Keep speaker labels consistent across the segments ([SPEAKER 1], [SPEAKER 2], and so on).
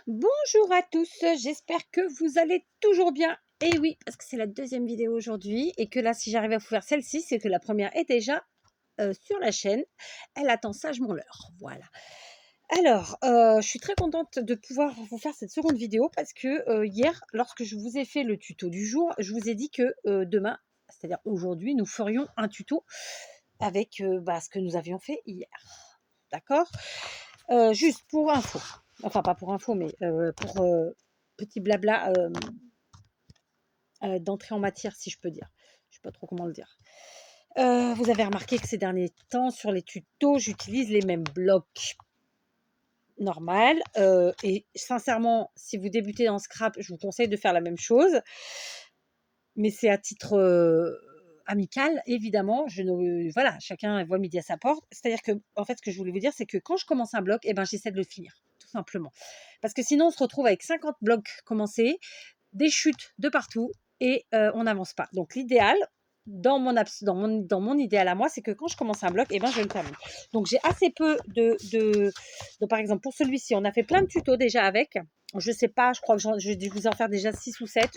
[SPEAKER 1] Bonjour à tous, j'espère que vous allez toujours bien. Et oui, parce que c'est la deuxième vidéo aujourd'hui et que là, si j'arrive à vous faire celle-ci, c'est que la première est déjà sur la chaîne. Elle attend sagement l'heure. Voilà. Alors, je suis très contente de pouvoir vous faire cette seconde vidéo parce que hier, lorsque je vous ai fait le tuto du jour, je vous ai dit que demain, c'est-à-dire aujourd'hui, nous ferions un tuto avec ce que nous avions fait hier. D'accord? Juste pour info, enfin pas pour info, mais pour petit blabla d'entrée en matière, si je peux dire. Je ne sais pas trop comment le dire. Vous avez remarqué que ces derniers temps, sur les tutos, j'utilise les mêmes blocs normal. Et sincèrement, si vous débutez dans Scrap, je vous conseille de faire la même chose. Mais c'est à titre amical, évidemment. Voilà, chacun voit midi à sa porte. C'est-à-dire que, en fait, ce que je voulais vous dire, c'est que quand je commence un bloc, j'essaie de le finir, tout simplement. Parce que sinon, on se retrouve avec 50 blocs commencés, des chutes de partout et on n'avance pas. Donc, l'idéal, dans mon idéal à moi, c'est que quand je commence un bloc, je le termine. Donc, j'ai assez peu donc, par exemple, pour celui-ci, on a fait plein de tutos déjà avec. Je sais pas, je crois que j'ai dû vous en faire déjà 6 ou 7.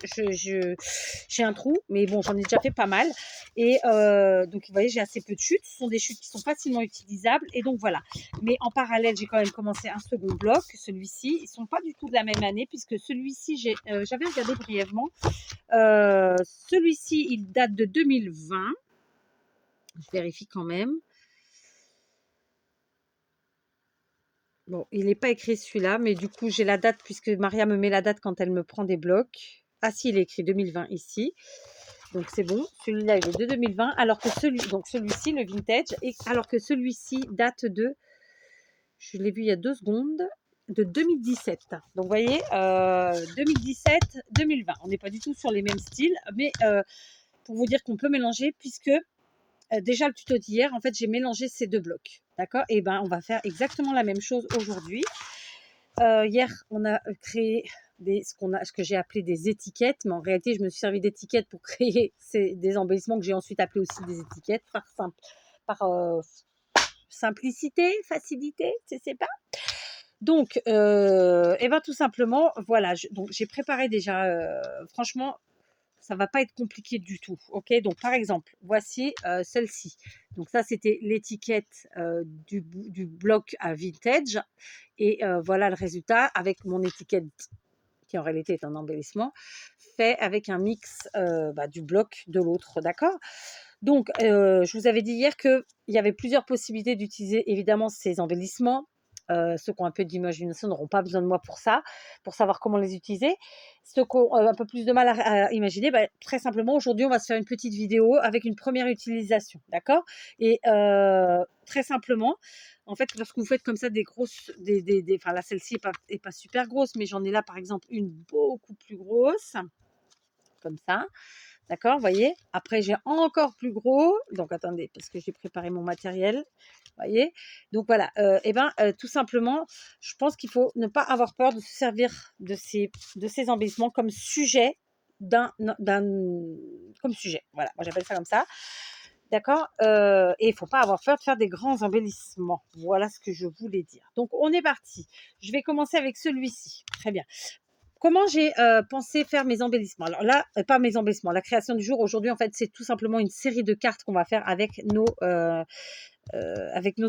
[SPEAKER 1] J'ai un trou, mais bon, j'en ai déjà fait pas mal. Et donc, vous voyez, j'ai assez peu de chutes. Ce sont des chutes qui sont facilement utilisables. Et donc, voilà. Mais en parallèle, j'ai quand même commencé un second bloc, celui-ci. Ils ne sont pas du tout de la même année, puisque celui-ci, j'avais regardé brièvement. Celui-ci, il date de 2020. Je vérifie quand même. Bon, il n'est pas écrit celui-là, mais du coup, j'ai la date, puisque Maria me met la date quand elle me prend des blocs. Ah si, il est écrit 2020 ici. Donc c'est bon, celui-là il est de 2020, alors que celui-ci, le vintage, alors que celui-ci date de, je l'ai vu il y a 2 secondes, de 2017. Donc vous voyez, 2017-2020. On n'est pas du tout sur les mêmes styles, mais pour vous dire qu'on peut mélanger, puisque déjà le tuto d'hier, en fait, j'ai mélangé ces deux blocs. D'accord? Et on va faire exactement la même chose aujourd'hui. Hier, on a créé ce que j'ai appelé des étiquettes, mais en réalité, je me suis servi d'étiquettes pour créer des embellissements que j'ai ensuite appelés aussi des étiquettes par simplicité, facilité, je ne sais pas. Donc, tout simplement, voilà, donc j'ai préparé déjà, franchement, ça va pas être compliqué du tout, ok? Donc, par exemple, voici celle-ci. Donc, ça, c'était l'étiquette du bloc à vintage. Et voilà le résultat avec mon étiquette qui en réalité est un embellissement, fait avec un mix du bloc de l'autre, d'accord? Donc, je vous avais dit hier qu'il y avait plusieurs possibilités d'utiliser évidemment ces embellissements. Ceux qui ont un peu d'imagination n'auront pas besoin de moi pour ça, pour savoir comment les utiliser. Ceux qui ont un peu plus de mal à imaginer, très simplement, aujourd'hui, on va se faire une petite vidéo avec une première utilisation, d'accord? Et très simplement, en fait, lorsque vous faites comme ça des grosses, enfin là, celle-ci est pas super grosse, mais j'en ai là, par exemple, une beaucoup plus grosse, comme ça. D'accord, vous voyez? Après, j'ai encore plus gros. Donc, attendez, parce que j'ai préparé mon matériel. Vous voyez? Donc, voilà. Tout simplement, je pense qu'il faut ne pas avoir peur de se servir de ces embellissements comme sujet comme sujet. Voilà, moi j'appelle ça comme ça. D'accord? Et il ne faut pas avoir peur de faire des grands embellissements. Voilà ce que je voulais dire. Donc, on est parti. Je vais commencer avec celui-ci. Très bien. Comment j'ai pensé faire mes embellissements? Alors là, pas mes embellissements, la création du jour aujourd'hui, en fait, c'est tout simplement une série de cartes qu'on va faire avec nos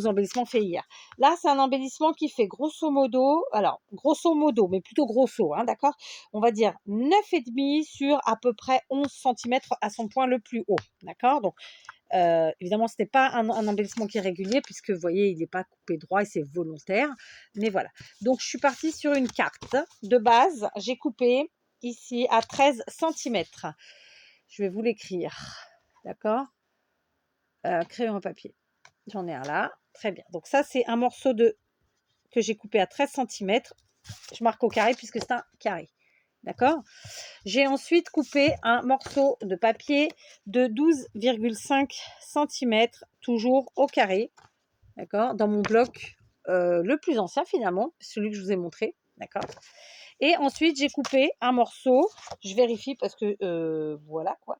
[SPEAKER 1] embellissements faits hier. Là, c'est un embellissement qui fait grosso modo, mais plutôt grosso, hein, d'accord? On va dire 9,5 sur à peu près 11 centimètres à son point le plus haut, d'accord? Donc, évidemment, ce n'est pas un embellissement qui est régulier puisque vous voyez, il n'est pas coupé droit et c'est volontaire. Mais voilà. Donc, je suis partie sur une carte de base. J'ai coupé ici à 13 centimètres. Je vais vous l'écrire. D'accord? Crayon à papier. J'en ai un là. Très bien. Donc, ça, c'est un morceau que j'ai coupé à 13 centimètres. Je marque au carré puisque c'est un carré. D'accord? J'ai ensuite coupé un morceau de papier de 12,5 cm, toujours au carré, d'accord, dans mon bloc le plus ancien finalement, celui que je vous ai montré, d'accord. Et ensuite, j'ai coupé un morceau, je vérifie parce que voilà quoi.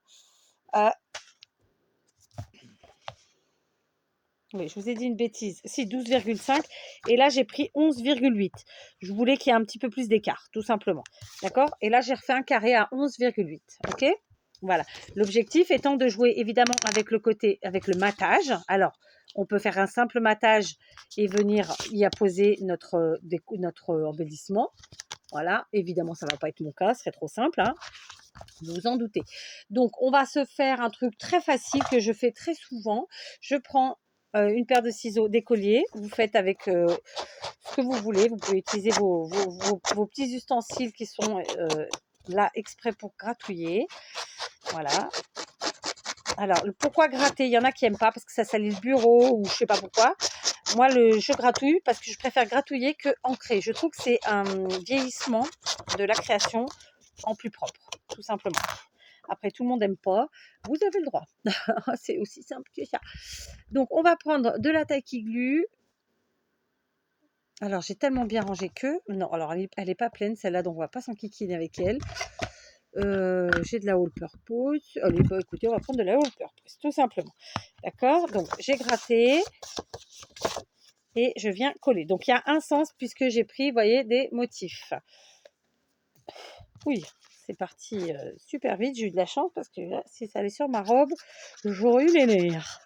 [SPEAKER 1] Oui, je vous ai dit une bêtise. Si, 12,5. Et là, j'ai pris 11,8. Je voulais qu'il y ait un petit peu plus d'écart, tout simplement. D'accord? Et là, j'ai refait un carré à 11,8. OK? Voilà. L'objectif étant de jouer évidemment avec le côté, avec le matage. Alors, on peut faire un simple matage et venir y apposer notre embellissement. Voilà. Évidemment, ça ne va pas être mon cas. Ce serait trop simple, hein. Vous vous en doutez. Donc, on va se faire un truc très facile que je fais très souvent. Je prends une paire de ciseaux d'écolier. Vous faites avec ce que vous voulez. Vous pouvez utiliser vos petits ustensiles qui sont là exprès pour gratouiller. Voilà. Alors, pourquoi gratter? Il y en a qui n'aiment pas parce que ça salit le bureau ou je ne sais pas pourquoi. Moi, je gratouille parce que je préfère gratouiller que ancrer. Je trouve que c'est un vieillissement de la création en plus propre, tout simplement. Après, tout le monde n'aime pas. Vous avez le droit. C'est aussi simple que ça. Donc, on va prendre de la taille glue. Alors, j'ai tellement bien rangé que... Non, alors, elle n'est pas pleine, celle-là, donc on ne va pas s'enquiquiner avec elle. J'ai de la all purpose. Allez, bah, écoutez, on va prendre de la all purpose, tout simplement. D'accord? Donc, j'ai gratté. Et je viens coller. Donc, il y a un sens puisque j'ai pris, vous voyez, des motifs. Oui, c'est parti super vite. J'ai eu de la chance parce que là, si ça allait sur ma robe, j'aurais eu les nerfs.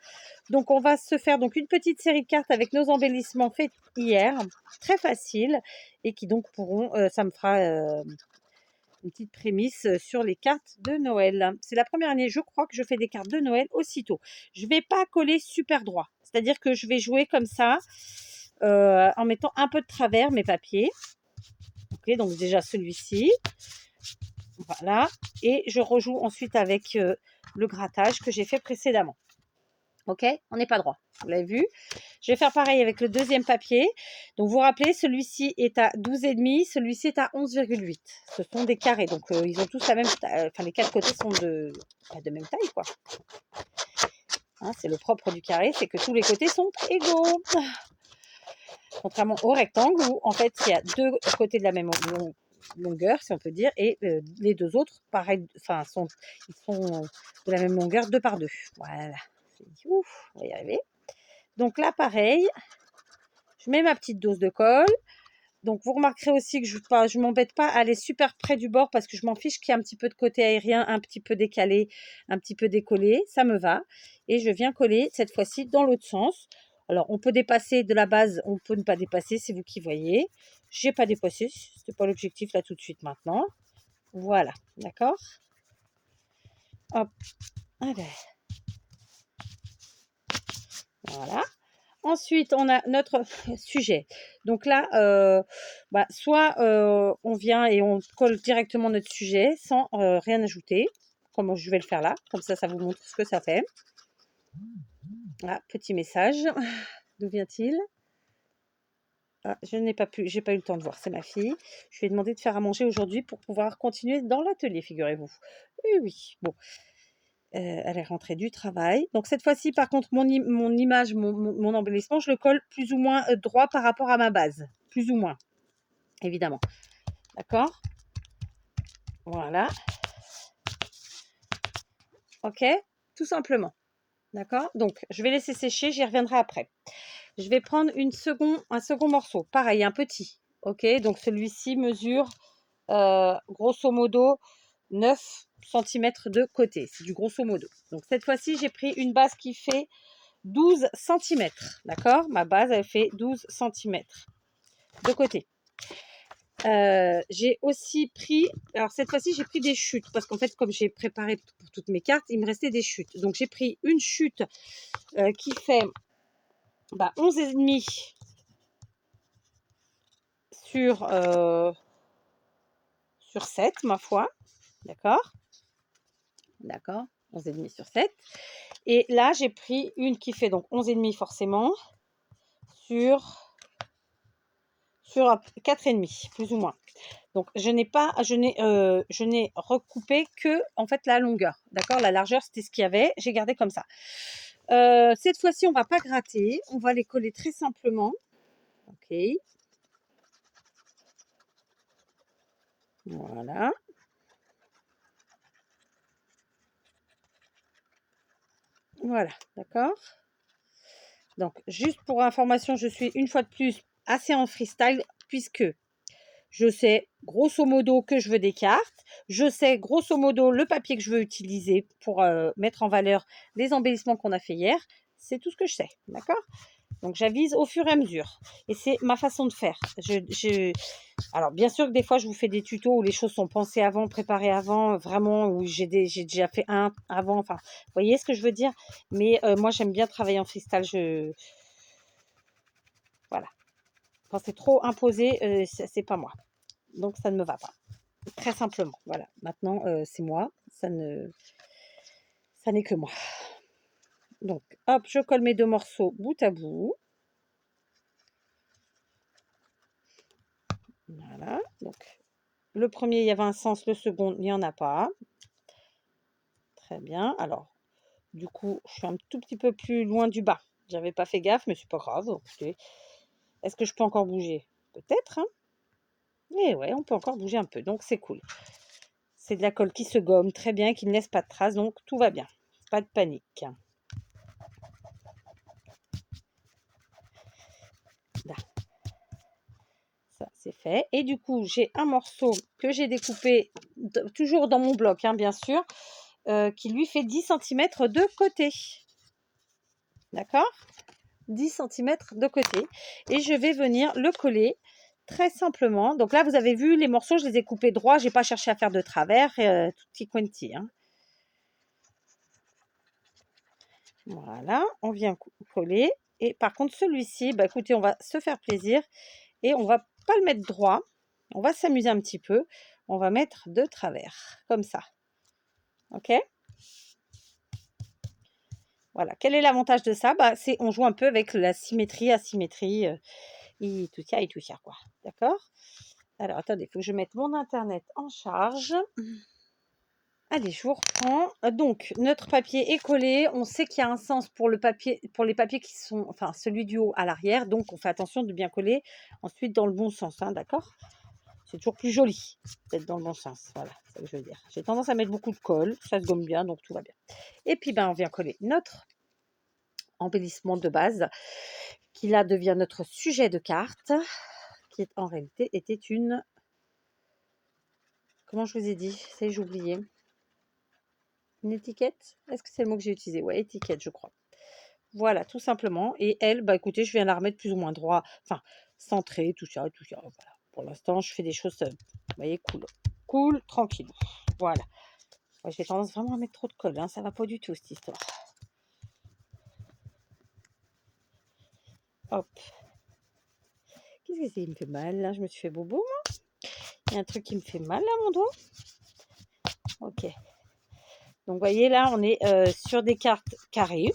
[SPEAKER 1] Donc, on va se faire donc une petite série de cartes avec nos embellissements faits hier. Très facile. Et qui donc pourront, ça me fera une petite prémisse sur les cartes de Noël. C'est la première année, je crois, que je fais des cartes de Noël aussitôt. Je ne vais pas coller super droit. C'est-à-dire que je vais jouer comme ça, en mettant un peu de travers mes papiers. Ok, donc déjà celui-ci. Voilà. Et je rejoue ensuite avec le grattage que j'ai fait précédemment. Ok, on n'est pas droit, vous l'avez vu. Je vais faire pareil avec le deuxième papier. Donc vous vous rappelez, celui-ci est à 12,5, celui-ci est à 11,8. Ce sont des carrés, donc ils ont tous la même taille. Enfin, les quatre côtés sont de même taille, quoi. Hein, c'est le propre du carré, c'est que tous les côtés sont égaux. Contrairement au rectangle où en fait il y a deux côtés de la même longueur, si on peut dire, et les deux autres, pareil, enfin, ils sont de la même longueur, deux par deux. Voilà. Ouf, on va y arriver. Donc là, pareil, je mets ma petite dose de colle. Donc, vous remarquerez aussi que je ne m'embête pas à aller super près du bord parce que je m'en fiche qu'il y ait un petit peu de côté aérien, un petit peu décalé, un petit peu décollé. Ça me va. Et je viens coller cette fois-ci dans l'autre sens. Alors, on peut dépasser de la base, on peut ne pas dépasser, c'est vous qui voyez. Je n'ai pas dépassé, ce n'est pas l'objectif là tout de suite maintenant. Voilà, d'accord? Hop, allez. Voilà. Ensuite, on a notre sujet. Donc là, soit on vient et on colle directement notre sujet sans rien ajouter, comme je vais le faire là. Comme ça vous montre ce que ça fait. Ah, petit message. D'où vient-il? Ah, j'ai pas eu le temps de voir, c'est ma fille. Je lui ai demandé de faire à manger aujourd'hui pour pouvoir continuer dans l'atelier, figurez-vous. Et oui, bon. Elle est rentrée du travail. Donc cette fois-ci, par contre, mon image, mon embellissement, je le colle plus ou moins droit par rapport à ma base. Plus ou moins, évidemment. D'accord? Voilà. Ok? Tout simplement. D'accord? Donc, je vais laisser sécher, j'y reviendrai après. Je vais prendre un second morceau. Pareil, un petit. Ok? Donc, celui-ci mesure grosso modo 9 cm de côté. C'est du grosso modo. Donc, cette fois-ci, j'ai pris une base qui fait 12 cm. D'accord? Ma base, elle fait 12 cm de côté. J'ai aussi pris, alors cette fois-ci, j'ai pris des chutes parce qu'en fait, comme j'ai préparé pour toutes mes cartes, il me restait des chutes. Donc, j'ai pris une chute qui fait 11,5 sur 7, ma foi. D'accord? D'accord? 11,5 sur 7. Et là, j'ai pris une qui fait donc 11,5 forcément sur 4,5, plus ou moins. Donc, je n'ai recoupé que, en fait, la longueur. D'accord? La largeur, c'était ce qu'il y avait. J'ai gardé comme ça. Cette fois-ci, on ne va pas gratter. On va les coller très simplement. OK. Voilà. Voilà. D'accord? Donc, juste pour information, je suis une fois de plus assez en freestyle puisque je sais grosso modo que je veux des cartes. Je sais grosso modo le papier que je veux utiliser pour mettre en valeur les embellissements qu'on a fait hier. C'est tout ce que je sais, d'accord? Donc, j'avise au fur et à mesure. Et c'est ma façon de faire. Alors, bien sûr que des fois, je vous fais des tutos où les choses sont pensées avant, préparées avant, vraiment, où j'ai déjà fait un avant. Enfin, vous voyez ce que je veux dire? Mais moi, j'aime bien travailler en freestyle. Voilà. Quand c'est trop imposé, c'est pas moi. Donc, ça ne me va pas. Très simplement. Voilà. Maintenant, c'est moi. Ça n'est que moi. Donc, hop, je colle mes deux morceaux bout à bout. Voilà. Donc, le premier, il y avait un sens. Le second, il n'y en a pas. Très bien. Alors, du coup, je suis un tout petit peu plus loin du bas. J'avais pas fait gaffe, mais c'est pas grave. Écoutez, est-ce que je peux encore bouger? Peut-être, hein. Et ouais, on peut encore bouger un peu, donc c'est cool. C'est de la colle qui se gomme très bien, qui ne laisse pas de traces, donc tout va bien. Pas de panique. Là. Ça, c'est fait. Et du coup, j'ai un morceau que j'ai découpé, toujours dans mon bloc, hein, bien sûr, qui lui fait 10 cm de côté. D'accord? 10 cm de côté. Et je vais venir le coller très simplement. Donc là, vous avez vu, les morceaux, je les ai coupés droit. Je n'ai pas cherché à faire de travers. Tutti quanti. Hein. Voilà, on vient coller. Et par contre, celui-ci, bah, écoutez, on va se faire plaisir. Et on va pas le mettre droit. On va s'amuser un petit peu. On va mettre de travers, comme ça. OK? Voilà. Quel est l'avantage de ça? Bah, c'est on joue un peu avec la symétrie, asymétrie, et tout ça, quoi. D'accord? Alors, attendez, il faut que je mette mon internet en charge. Allez, je vous reprends. Donc, notre papier est collé. On sait qu'il y a un sens pour le papier, pour les papiers qui sont, enfin, celui du haut à l'arrière. Donc, on fait attention de bien coller. Ensuite, dans le bon sens, hein, d'accord? C'est toujours plus joli d'être dans le bon sens. Voilà, c'est ça que je veux dire. J'ai tendance à mettre beaucoup de colle. Ça se gomme bien, donc tout va bien. Et puis, ben, on vient coller notre embellissement de base, qui là devient notre sujet de carte, qui en réalité était une... Comment je vous ai dit? C'est j'ai oublié. Une étiquette? Est-ce que c'est le mot que j'ai utilisé? Ouais, étiquette, je crois. Voilà, tout simplement. Et elle, bah écoutez, je viens la remettre plus ou moins droit, enfin, centrée, tout ça, tout ça. Voilà. Pour l'instant, je fais des choses, vous voyez, cool. Cool, tranquille. Voilà. Ouais, j'ai tendance vraiment à mettre trop de colle, hein. Ça va pas du tout, cette histoire. Hop. Qu'est-ce que c'est? Il me fait mal, là. Je me suis fait bobo, moi. Il y a un truc qui me fait mal, là, mon doigt. Ok. Donc, vous voyez, là, on est sur des cartes carrées.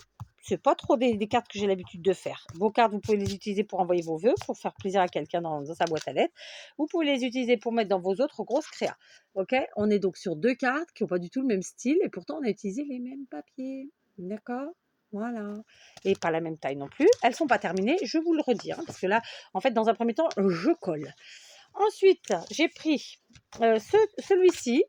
[SPEAKER 1] C'est pas trop des cartes que j'ai l'habitude de faire. Vos cartes, vous pouvez les utiliser pour envoyer vos vœux, pour faire plaisir à quelqu'un dans sa boîte à lettres. Vous pouvez les utiliser pour mettre dans vos autres grosses créas. Ok? On est donc sur deux cartes qui n'ont pas du tout le même style et pourtant on a utilisé les mêmes papiers. D'accord? Voilà. Et pas la même taille non plus. Elles ne sont pas terminées, je vous le redis. Hein, parce que là, en fait, dans un premier temps, je colle. Ensuite, j'ai pris celui-ci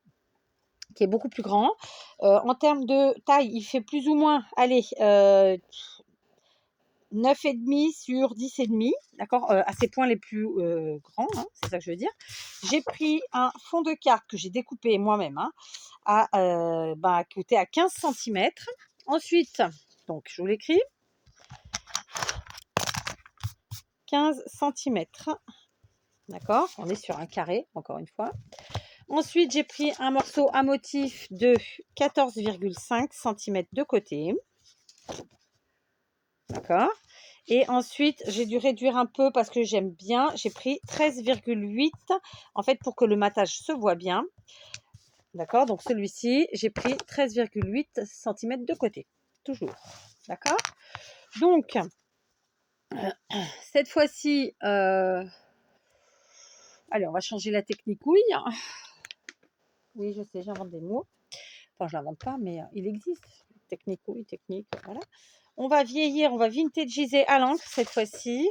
[SPEAKER 1] qui est beaucoup plus grand. En termes de taille, il fait plus ou moins, allez, 9,5 sur 10,5, d'accord, à ses points les plus grands, hein, c'est ça que je veux dire. J'ai pris un fond de carte que j'ai découpé moi-même, hein, coûté à 15 cm. Ensuite, donc je vous l'écris, 15 cm, d'accord, on est sur un carré, encore une fois. Ensuite, j'ai pris un morceau à motif de 14,5 cm de côté. D'accord. Et ensuite, j'ai dû réduire un peu parce que j'aime bien. J'ai pris 13,8 en fait pour que le matage se voit bien. D'accord. Donc celui-ci, j'ai pris 13,8 cm de côté. Toujours. D'accord. Donc, cette fois-ci, allez, on va changer la technique. Oui, oui, je sais, j'invente des mots. Enfin, je l'invente pas, mais il existe. Technique, oui, technique, voilà. On va vieillir, on va vintagiser à l'encre cette fois-ci.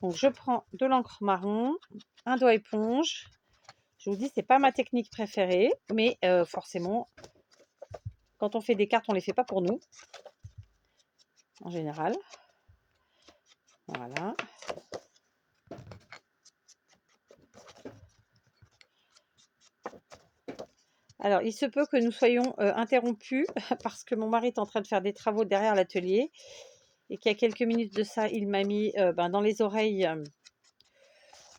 [SPEAKER 1] Donc, je prends de l'encre marron, un doigt éponge. Je vous dis, c'est pas ma technique préférée, mais forcément, quand on fait des cartes, on les fait pas pour nous. en général. Voilà. Alors, il se peut que nous soyons interrompus parce que mon mari est en train de faire des travaux derrière l'atelier et qu'il y a quelques minutes de ça, il m'a mis dans les oreilles,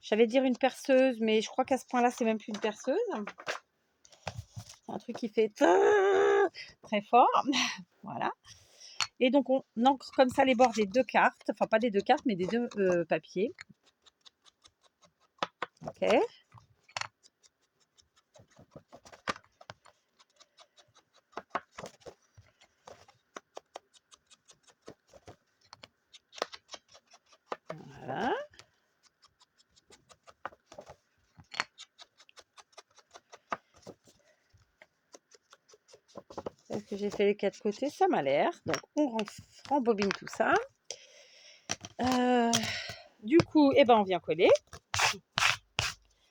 [SPEAKER 1] j'allais dire une perceuse, mais je crois qu'à ce point-là, c'est même plus une perceuse. C'est un truc qui fait très fort. Voilà. Et donc, on encre comme ça les bords des deux cartes. Enfin, pas des deux cartes, mais des deux papiers. Ok. Voilà. Est-ce que j'ai fait les quatre côtés? Ça m'a l'air. Donc, on rembobine tout ça. Du coup, eh ben, on vient coller.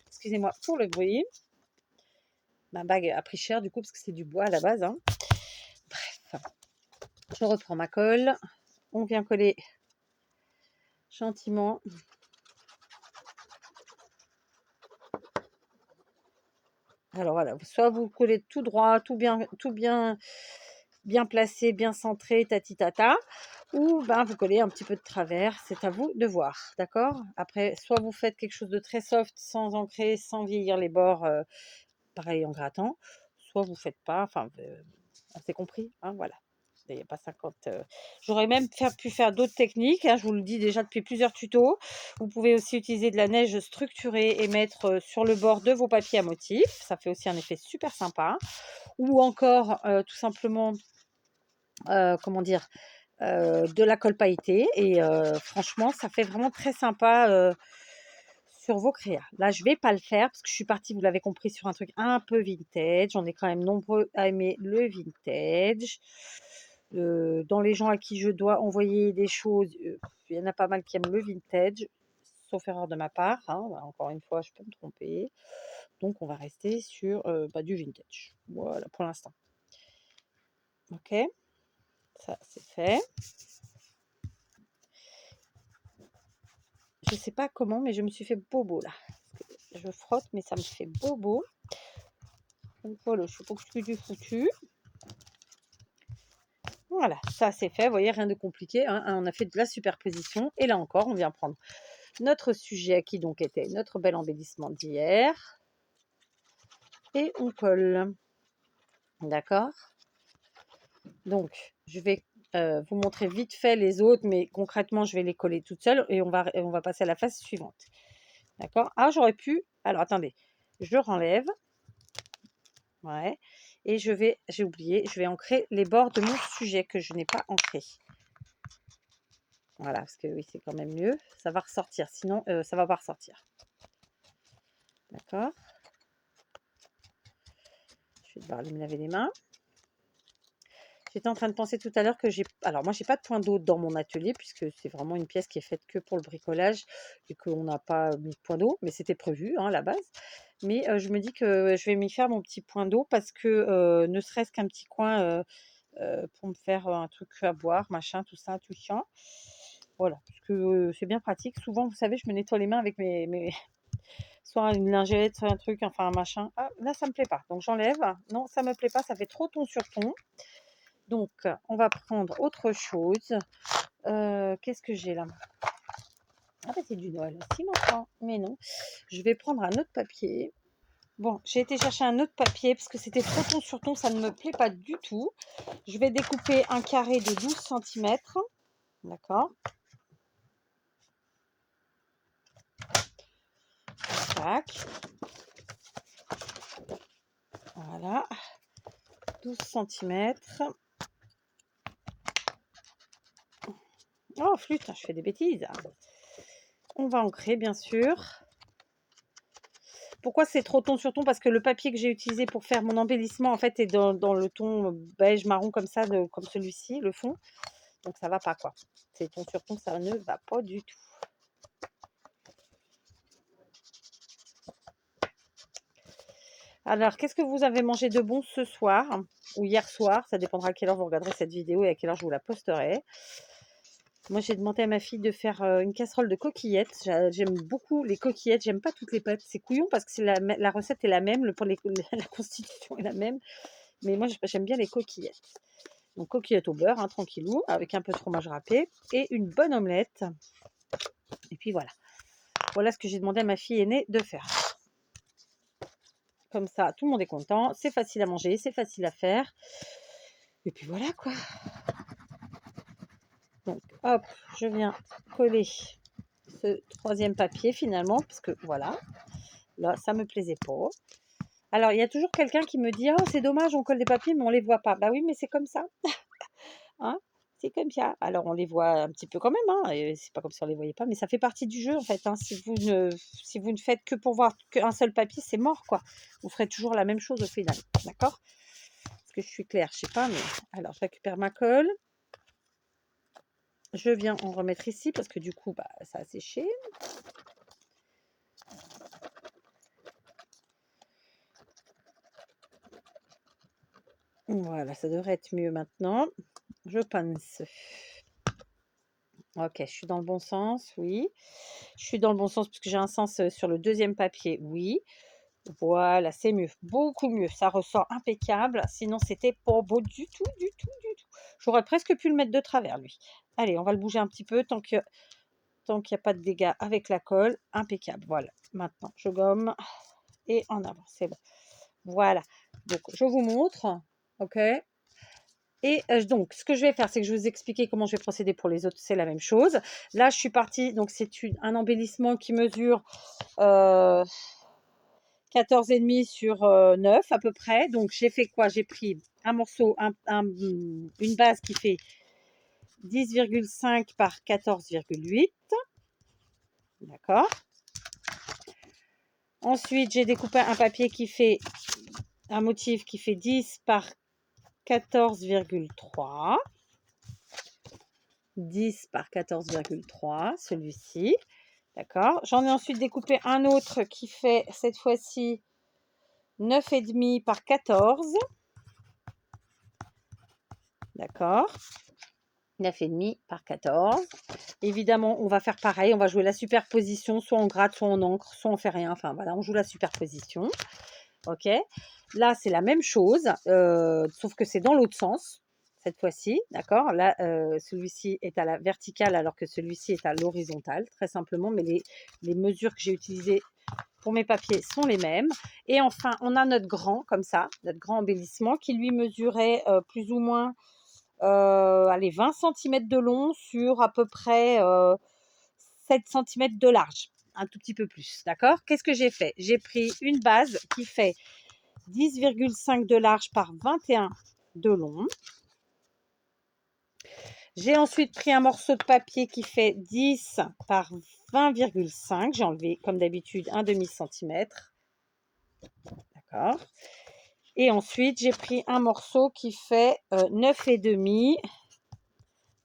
[SPEAKER 1] Excusez-moi pour le bruit. Ma bague a pris cher du coup parce que c'est du bois à la base. Hein. Bref, je reprends ma colle. On vient coller gentiment. Alors voilà, soit vous collez tout droit, tout bien placé, bien centré, tati tata, ou ben vous collez un petit peu de travers. C'est à vous de voir, d'accord? Après, soit vous faites quelque chose de très soft, sans ancrer, sans vieillir les bords, pareil en grattant, soit vous faites pas. Enfin, on s'est compris, hein, voilà. Il n'y a pas 50. J'aurais même pu faire d'autres techniques. Hein, je vous le dis déjà depuis plusieurs tutos. Vous pouvez aussi utiliser de la neige structurée et mettre sur le bord de vos papiers à motifs. Ça fait aussi un effet super sympa. Ou encore, tout simplement, comment dire, de la colle pailletée. Et franchement, ça fait vraiment très sympa sur vos créas. Là, je vais pas le faire parce que je suis partie, vous l'avez compris, sur un truc un peu vintage. On est quand même nombreux à aimer le vintage. Dans les gens à qui je dois envoyer des choses, il y en a pas mal qui aiment le vintage, sauf erreur de ma part. Hein. Encore une fois, je peux me tromper. Donc, on va rester sur du vintage. Voilà, pour l'instant. Ok, ça c'est fait. Je sais pas comment, mais je me suis fait bobo là. Je frotte, mais ça me fait bobo. Donc voilà, je suis pour que du foutu. Voilà, ça c'est fait. Vous voyez, rien de compliqué. Hein. On a fait de la superposition. Et là encore, on vient prendre notre sujet qui donc était notre bel embellissement d'hier. Et on colle. D'accord? Donc, je vais vous montrer vite fait les autres, mais concrètement, je vais les coller toutes seules et on va passer à la phase suivante. D'accord? Ah, j'aurais pu. Alors, attendez. Je renlève. Ouais. Et j'ai oublié, je vais ancrer les bords de mon sujet que je n'ai pas ancré. Voilà, parce que oui, c'est quand même mieux. Ça va ressortir, sinon ça va pas ressortir. D'accord. Je vais devoir aller me laver les mains. J'étais en train de penser tout à l'heure que alors moi, j'ai pas de point d'eau dans mon atelier puisque c'est vraiment une pièce qui est faite que pour le bricolage et qu'on n'a pas mis de point d'eau, mais c'était prévu hein, à la base. Mais je me dis que je vais m'y faire mon petit point d'eau parce que ne serait-ce qu'un petit coin pour me faire un truc à boire, machin, tout ça, tout chiant. Voilà, parce que c'est bien pratique. Souvent, vous savez, je me nettoie les mains avec soit une lingette, soit un truc, enfin un machin. Ah, là, ça me plaît pas. Donc j'enlève. Non, ça me plaît pas. Ça fait trop ton sur ton. Donc, on va prendre autre chose. Qu'est-ce que j'ai là? Ah, bah, c'est du Noël aussi, maintenant. Mais non. Je vais prendre un autre papier. Bon, j'ai été chercher un autre papier parce que c'était trop ton sur ton. Ça ne me plaît pas du tout. Je vais découper un carré de 12 cm. D'accord. Tac. Voilà. 12 cm. Oh, flûte, je fais des bêtises. On va ancrer, bien sûr. Pourquoi c'est trop ton sur ton? Parce que le papier que j'ai utilisé pour faire mon embellissement, en fait, est dans le ton beige marron comme ça, comme celui-ci, le fond. Donc, ça va pas, quoi. C'est ton sur ton, ça ne va pas du tout. Alors, qu'est-ce que vous avez mangé de bon ce soir ou hier soir? Ça dépendra à quelle heure vous regarderez cette vidéo et à quelle heure je vous la posterai. Moi, j'ai demandé à ma fille de faire une casserole de coquillettes. J'aime beaucoup les coquillettes. J'aime pas toutes les pâtes. C'est couillon parce que la recette est la même, la constitution est la même. Mais moi, j'aime bien les coquillettes. Donc, coquillettes au beurre, hein, tranquillou, avec un peu de fromage râpé et une bonne omelette. Et puis voilà. Voilà ce que j'ai demandé à ma fille aînée de faire. Comme ça, tout le monde est content. C'est facile à manger, c'est facile à faire. Et puis voilà quoi. Donc, hop, je viens coller ce troisième papier finalement, parce que voilà, là, ça me plaisait pas. Alors, il y a toujours quelqu'un qui me dit: «Oh, c'est dommage, on colle des papiers, mais on les voit pas». Bah oui, mais c'est comme ça, hein, c'est comme ça. Alors, on les voit un petit peu quand même, hein, et c'est pas comme si on les voyait pas, mais ça fait partie du jeu en fait, hein. Si vous ne faites que pour voir qu'un seul papier, c'est mort, quoi. Vous ferez toujours la même chose au final, d'accord? Est-ce que je suis claire? Je sais pas, mais alors, je récupère ma colle. Je viens en remettre ici parce que du coup, bah, ça a séché. Voilà, ça devrait être mieux maintenant. Je pense. Ok, je suis dans le bon sens, oui. Je suis dans le bon sens parce que j'ai un sens sur le deuxième papier, oui. Voilà, c'est mieux, beaucoup mieux. Ça ressort impeccable. Sinon, c'était pas beau du tout, du tout, du tout. J'aurais presque pu le mettre de travers, lui. Allez, on va le bouger un petit peu tant qu'il n'y a pas de dégâts avec la colle. Impeccable. Voilà. Maintenant, je gomme et en avant. C'est bon. Voilà. Donc, je vous montre. OK. Et donc, ce que je vais faire, c'est que je vais vous expliquer comment je vais procéder pour les autres. C'est la même chose. Là, je suis partie. Donc, c'est un embellissement qui mesure 14,5 sur 9 à peu près. Donc, j'ai fait quoi? J'ai pris un morceau, une base qui fait 10,5 par 14,8. D'accord. Ensuite, j'ai découpé un papier qui fait un motif qui fait 10 par 14,3. 10 par 14,3, celui-ci. D'accord. J'en ai ensuite découpé un autre qui fait cette fois-ci 9,5 par 14. D'accord. 9,5 par 14. Évidemment, on va faire pareil. On va jouer la superposition. Soit on gratte, soit on encre, soit on fait rien. Enfin, voilà, on joue la superposition. OK. Là, c'est la même chose, sauf que c'est dans l'autre sens, cette fois-ci. D'accord. Là, celui-ci est à la verticale alors que celui-ci est à l'horizontale, très simplement. Mais les mesures que j'ai utilisées pour mes papiers sont les mêmes. Et enfin, on a notre grand, comme ça, notre grand embellissement qui lui mesurait plus ou moins allez, 20 cm de long sur à peu près 7 cm de large. Un tout petit peu plus, d'accord? Qu'est-ce que j'ai fait? J'ai pris une base qui fait 10,5 de large par 21 de long. J'ai ensuite pris un morceau de papier qui fait 10 par 20,5. J'ai enlevé, comme d'habitude, un demi-centimètre. D'accord. Et ensuite, j'ai pris un morceau qui fait 9,5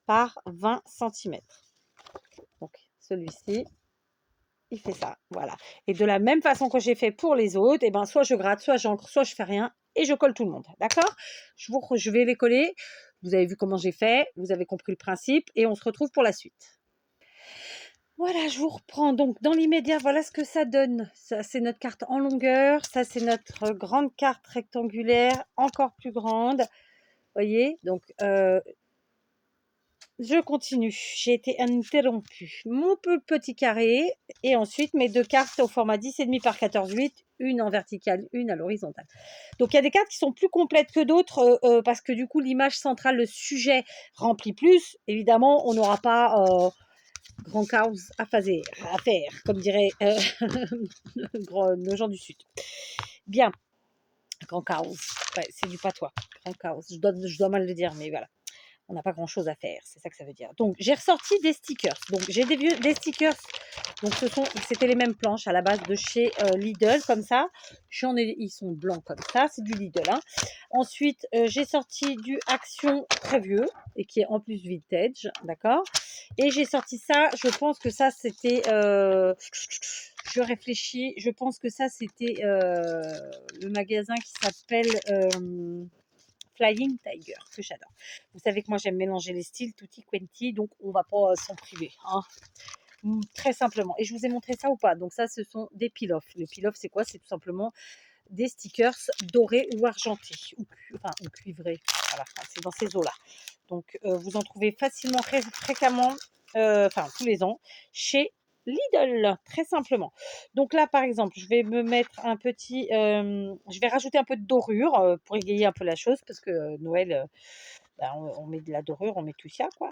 [SPEAKER 1] par 20 cm. Donc, celui-ci, il fait ça. Voilà. Et de la même façon que j'ai fait pour les autres, et ben, soit je gratte, soit j'encre, soit je fais rien et je colle tout le monde. D'accord? Je vais les coller. Vous avez vu comment j'ai fait. Vous avez compris le principe et on se retrouve pour la suite. Voilà, je vous reprends. Donc, dans l'immédiat, voilà ce que ça donne. Ça, c'est notre carte en longueur. Ça, c'est notre grande carte rectangulaire, encore plus grande. Voyez? Donc, je continue. J'ai été interrompue. Mon petit carré et ensuite mes deux cartes au format 10,5 par 14,8, une en verticale, une à l'horizontale. Donc, il y a des cartes qui sont plus complètes que d'autres parce que du coup, l'image centrale, le sujet remplit plus. Évidemment, on n'aura pas grand chaos à faire, comme diraient nos gens du Sud. Bien, grand chaos. Ouais, c'est du patois. Grand chaos. Je dois mal le dire, mais voilà. On n'a pas grand chose à faire, c'est ça que ça veut dire. Donc j'ai ressorti des stickers. Donc j'ai des stickers. Donc c'était les mêmes planches à la base de chez Lidl comme ça. Ils sont blancs comme ça, c'est du Lidl. Hein. Ensuite j'ai sorti du Action très vieux et qui est en plus vintage, d'accord. Et j'ai sorti ça. Je pense que ça c'était. Je réfléchis. Je pense que ça c'était le magasin qui s'appelle Flying Tiger, que j'adore. Vous savez que moi, j'aime mélanger les styles, tutti quanti, donc on va pas s'en priver, hein. Très simplement. Et je vous ai montré ça ou pas? Donc ça, ce sont des peel-off. Le peel-off, c'est quoi? C'est tout simplement des stickers dorés ou argentés, ou cuivrés. Voilà, c'est dans ces eaux-là. Donc, vous en trouvez facilement, fréquemment, enfin tous les ans, chez Lidl, très simplement. Donc là, par exemple, je vais me mettre un petit, je vais rajouter un peu de dorure pour égayer un peu la chose, parce que Noël, ben, on met de la dorure, on met tout ça, quoi.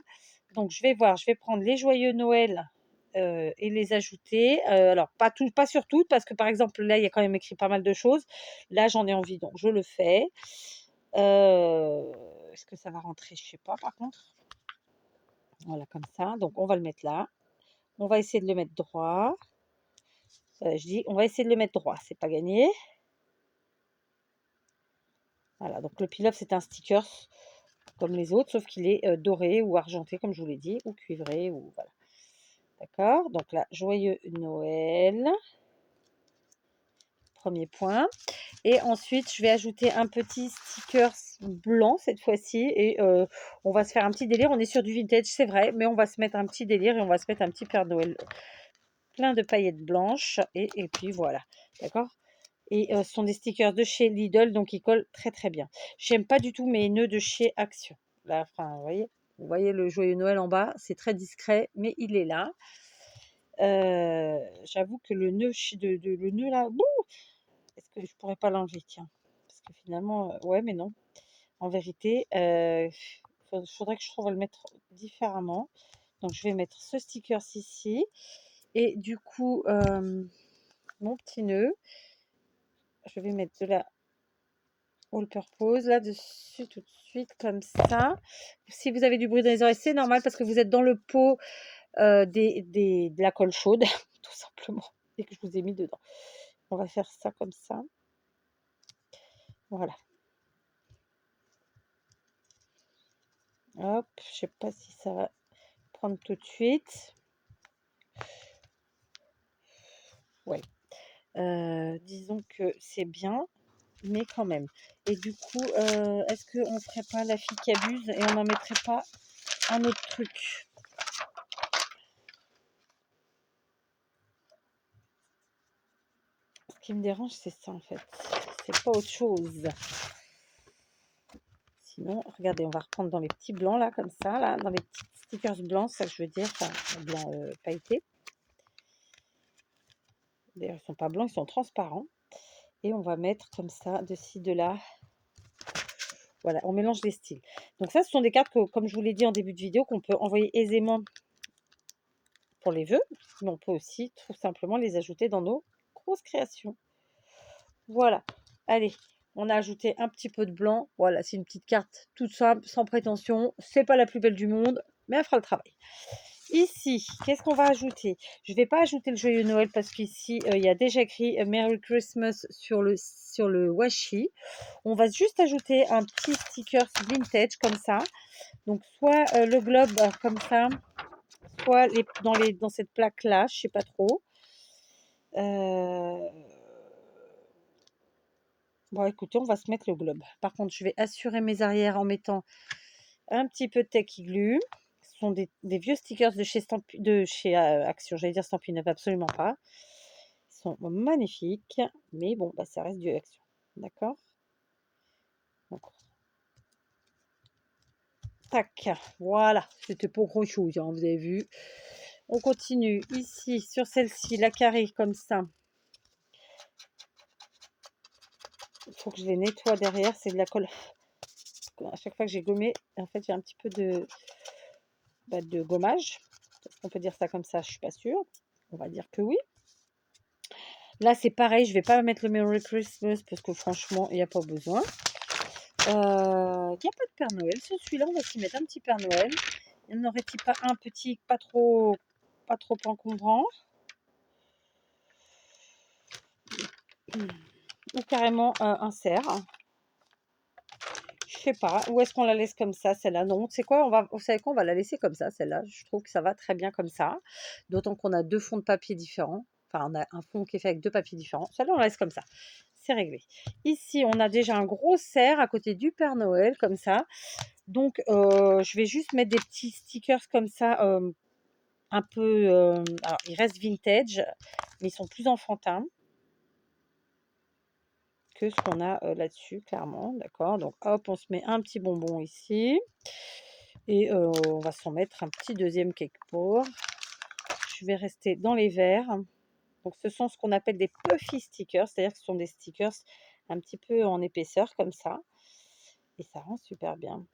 [SPEAKER 1] Donc, je vais voir, je vais prendre les joyeux Noël et les ajouter. Alors, pas sur toutes, parce que par exemple, là, il y a quand même écrit pas mal de choses. Là, j'en ai envie, donc je le fais. Est-ce que ça va rentrer? Je sais pas, par contre. Voilà, comme ça. Donc, on va le mettre là. On va essayer de le mettre droit. Je dis, on va essayer de le mettre droit. C'est pas gagné. Voilà, donc le peel-off, c'est un sticker comme les autres, sauf qu'il est doré ou argenté, comme je vous l'ai dit, ou cuivré, ou voilà. D'accord? Donc là, joyeux Noël. Premier point. Et ensuite, je vais ajouter un petit sticker blanc cette fois-ci. Et on va se faire un petit délire. On est sur du vintage, c'est vrai, mais on va se mettre un petit délire et on va se mettre un petit Père Noël plein de paillettes blanches. Et puis voilà. D'accord? Et ce sont des stickers de chez Lidl, donc ils collent très très bien. J'aime pas du tout mes nœuds de chez Action. Là, enfin, vous voyez le joyeux Noël en bas, c'est très discret, mais il est là. J'avoue que le nœud, le nœud là, bouh, est-ce que je pourrais pas l'enlever, tiens? Parce que finalement, ouais, mais non. En vérité, faudrait que je trouve à le mettre différemment. Donc je vais mettre ce sticker ici et du coup, mon petit nœud, je vais mettre de la all purpose là-dessus tout de suite comme ça. Si vous avez du bruit dans les oreilles, c'est normal parce que vous êtes dans le pot, de la colle chaude, tout simplement, et que je vous ai mis dedans. On va faire ça comme ça. Voilà. Hop, je sais pas si ça va prendre tout de suite. Ouais. Disons que c'est bien, mais quand même. Et du coup, est-ce qu'on ferait pas la fille qui abuse et on n'en mettrait pas un autre truc? Ce qui me dérange, c'est ça en fait. C'est pas autre chose. Sinon, regardez, on va reprendre dans les petits blancs là, comme ça, là, dans les petits stickers blancs, ça que je veux dire, enfin blanc pailleté. D'ailleurs, ils sont pas blancs, ils sont transparents. Et on va mettre comme ça, de ci, de là. Voilà, on mélange les styles. Donc ça, ce sont des cartes que, comme je vous l'ai dit en début de vidéo, qu'on peut envoyer aisément pour les vœux, mais on peut aussi tout simplement les ajouter dans nos grosses créations. Voilà, allez, on a ajouté un petit peu de blanc. Voilà, c'est une petite carte toute simple, sans prétention. C'est pas la plus belle du monde, mais elle fera le travail. Ici, qu'est-ce qu'on va ajouter? Je ne vais pas ajouter le joyeux Noël parce qu'ici, il y a déjà écrit Merry Christmas sur le washi. On va juste ajouter un petit sticker vintage comme ça. Donc, soit le globe comme ça, soit dans cette plaque-là, je ne sais pas trop. Bon, écoutez, on va se mettre le globe. Par contre, je vais assurer mes arrières en mettant un petit peu de Tacky Glue. Ce sont des vieux stickers de chez Action. J'allais dire Stampin' Up, absolument pas. Ils sont magnifiques, mais bon, bah, ça reste du Action. D'accord? Donc, tac, voilà. C'était pas grand chose, hein, vous avez vu. On continue ici sur celle-ci, la carrée comme ça. Il faut que je les nettoie derrière, c'est de la colle. À chaque fois que j'ai gommé, en fait, j'ai un petit peu de gommage. Est-ce qu'on peut dire ça comme ça? Je suis pas sûre. On va dire que oui. Là, c'est pareil, je vais pas mettre le Merry Christmas parce que franchement, il n'y a pas besoin. Il n'y a pas de Père Noël sur celui-là. On va s'y mettre un petit Père Noël. Il n'y en aurait-il pas un petit, pas trop encombrant? Ou carrément un cerf? Je sais pas. Ou est-ce qu'on la laisse comme ça, celle-là? Non, c'est quoi? Vous savez quoi? On va la laisser comme ça, celle-là. Je trouve que ça va très bien comme ça. D'autant qu'on a deux fonds de papier différents. Enfin, on a un fond qui est fait avec deux papiers différents. Celle-là, on la laisse comme ça. c'est réglé. Ici, on a déjà un gros cerf à côté du Père Noël, comme ça. Donc, je vais juste mettre des petits stickers comme ça, un peu... alors, ils restent vintage, mais ils sont plus enfantins que ce qu'on a là-dessus, clairement. D'accord? Donc, hop, on se met un petit bonbon ici. Et on va s'en mettre un petit deuxième cake pour. Je vais rester dans les verts. Donc, ce sont ce qu'on appelle des puffy stickers, c'est-à-dire que ce sont des stickers un petit peu en épaisseur, comme ça. Et ça rend super bien.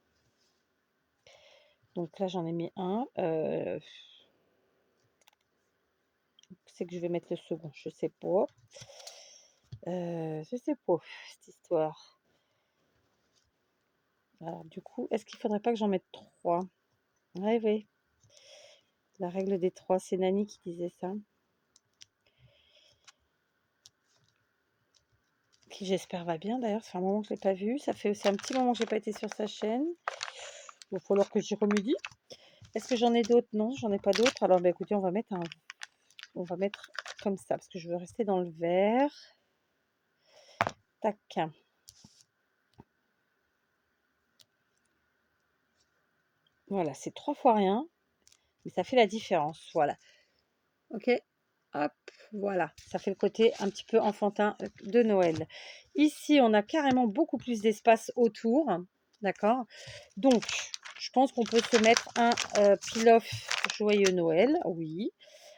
[SPEAKER 1] Donc là, j'en ai mis un. C'est que je vais mettre le second, je sais pas. Je sais pas, cette histoire. Alors, du coup, est-ce qu'il faudrait pas que j'en mette 3? Ouais, oui. La règle des 3, c'est Nani qui disait ça. Qui j'espère va bien d'ailleurs, ça fait un moment que je l'ai pas vu. Ça fait aussi un petit moment que j'ai pas été sur sa chaîne. Il va falloir que j'y remédie. Est-ce que j'en ai d'autres? Non, j'en ai pas d'autres. Alors, bah, écoutez, on va mettre comme ça, parce que je veux rester dans le vert. Tac. Voilà, c'est 3 fois rien, mais ça fait la différence. Voilà. Ok. Hop, voilà. Ça fait le côté un petit peu enfantin de Noël. Ici, on a carrément beaucoup plus d'espace autour. D'accord? Donc, je pense qu'on peut se mettre un peel-off joyeux Noël. Oui.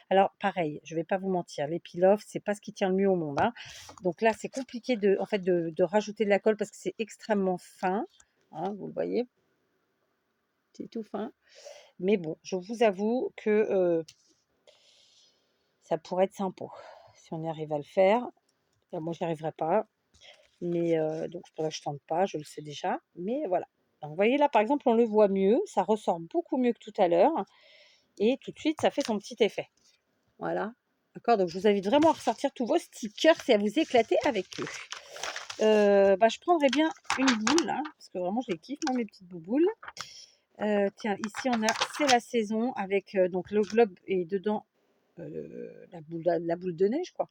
[SPEAKER 1] Alors, pareil, je ne vais pas vous mentir, les peel-off, c'est pas ce qui tient le mieux au monde, hein. Donc là, c'est compliqué en fait, de rajouter de la colle parce que c'est extrêmement fin, hein, vous le voyez, c'est tout fin. Mais bon, je vous avoue que ça pourrait être sympa si on y arrive à le faire. Moi, je n'y arriverai pas, mais donc c'est pour ça que je tente pas, je le sais déjà. Mais voilà. Donc, vous voyez là, par exemple, on le voit mieux, ça ressort beaucoup mieux que tout à l'heure, et tout de suite, ça fait son petit effet. Voilà. D'accord, donc je vous invite vraiment à ressortir tous vos stickers et à vous éclater avec eux. Je prendrais bien une boule, là, parce que vraiment je les kiffe, moi, mes petites bouboules. Tiens, ici on a C'est la saison avec donc le globe et dedans la boule de neige, quoi.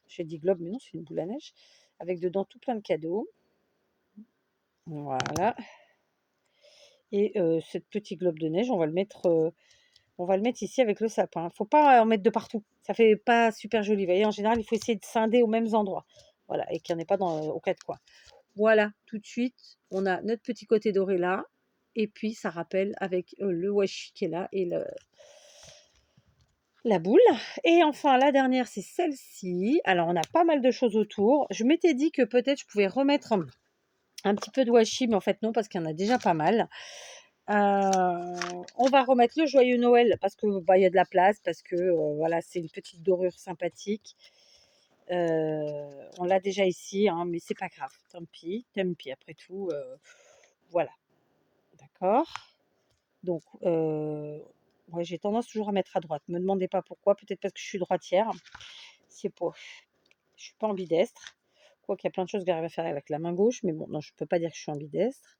[SPEAKER 1] J'ai dit globe, mais non, c'est une boule à neige. Avec dedans tout plein de cadeaux. Voilà. Et ce petit globe de neige, on va le mettre ici avec le sapin. Faut pas en mettre de partout. Ça fait pas super joli. Vous voyez, en général, il faut essayer de scinder aux mêmes endroits. Voilà, et qu'il n'y en ait pas aux quatre coins. Voilà, tout de suite, on a notre petit côté doré là. Et puis, ça rappelle avec le washi qui est là et la boule. Et enfin, la dernière, c'est celle-ci. Alors, on a pas mal de choses autour. Je m'étais dit que peut-être je pouvais remettre un petit peu de washi, mais en fait, non, parce qu'il y en a déjà pas mal. On va remettre le joyeux Noël parce que il y a de la place, parce que voilà, c'est une petite dorure sympathique. On l'a déjà ici, hein, mais c'est pas grave. Tant pis après tout. Voilà, d'accord. Donc, ouais, j'ai tendance toujours à mettre à droite. Me demandez pas pourquoi. Peut-être parce que je suis droitière. C'est pas. Je suis pas ambidestre. Quoiqu'il y a plein de choses que j'arrive à faire avec la main gauche, mais bon, non, je peux pas dire que je suis ambidestre.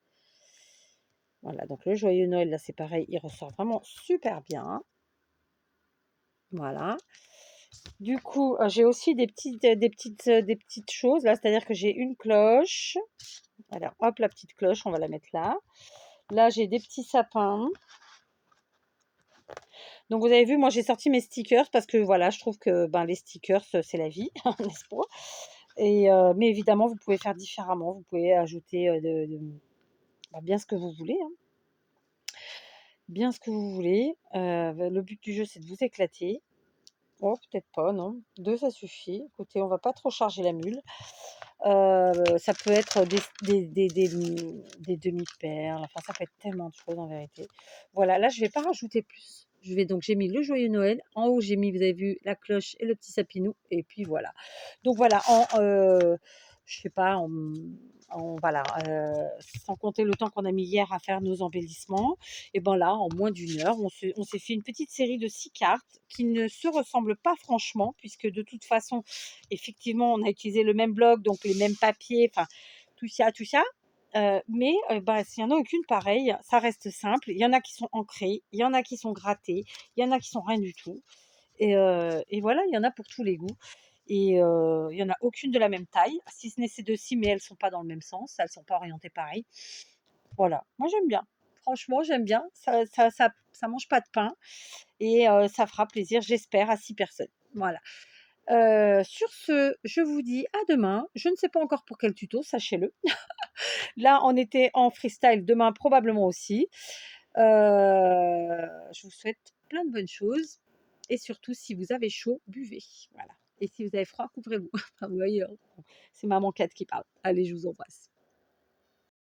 [SPEAKER 1] Voilà, donc le joyeux Noël, là, c'est pareil, il ressort vraiment super bien. Voilà. Du coup, j'ai aussi des petites choses là, c'est-à-dire que j'ai une cloche. Alors, hop, la petite cloche, on va la mettre là. Là, j'ai des petits sapins. Donc, vous avez vu, moi, j'ai sorti mes stickers parce que voilà, je trouve que les stickers, c'est la vie, n'est-ce pas? Et, mais évidemment, vous pouvez faire différemment. Vous pouvez ajouter bien ce que vous voulez, hein. Bien ce que vous voulez. Le but du jeu, c'est de vous éclater. Oh, peut-être pas, non. 2, ça suffit. Écoutez, on va pas trop charger la mule. Ça peut être des demi-perles. Enfin, ça peut être tellement de choses en vérité. Voilà, là, je vais pas rajouter plus. J'ai mis le joyeux Noël. En haut, j'ai mis, vous avez vu, la cloche et le petit sapinou. Et puis voilà. Donc voilà, je sais pas, voilà, sans compter le temps qu'on a mis hier à faire nos embellissements. Et ben là, en moins d'une heure, on s'est fait une petite série de 6 cartes qui ne se ressemblent pas franchement, puisque de toute façon, effectivement, on a utilisé le même bloc, donc les mêmes papiers, enfin, tout ça, tout ça. Mais s'il n'y en a aucune pareille, ça reste simple. Il y en a qui sont ancrés, il y en a qui sont grattés, il y en a qui sont rien du tout. Et voilà, il y en a pour tous les goûts. et il y en a aucune de la même taille, si ce n'est ces 2-ci, mais elles sont pas dans le même sens, elles sont pas orientées pareil. Voilà, moi j'aime bien. Franchement, j'aime bien. Ça mange pas de pain et ça fera plaisir, j'espère, à 6 personnes. Voilà. Sur ce, je vous dis à demain. Je ne sais pas encore pour quel tuto, sachez-le. Là, on était en freestyle, demain probablement aussi. Je vous souhaite plein de bonnes choses et surtout, si vous avez chaud, buvez. Voilà. Et si vous avez froid, couvrez-vous. Enfin, vous voyez, c'est maman 4 qui parle. Allez, je vous embrasse.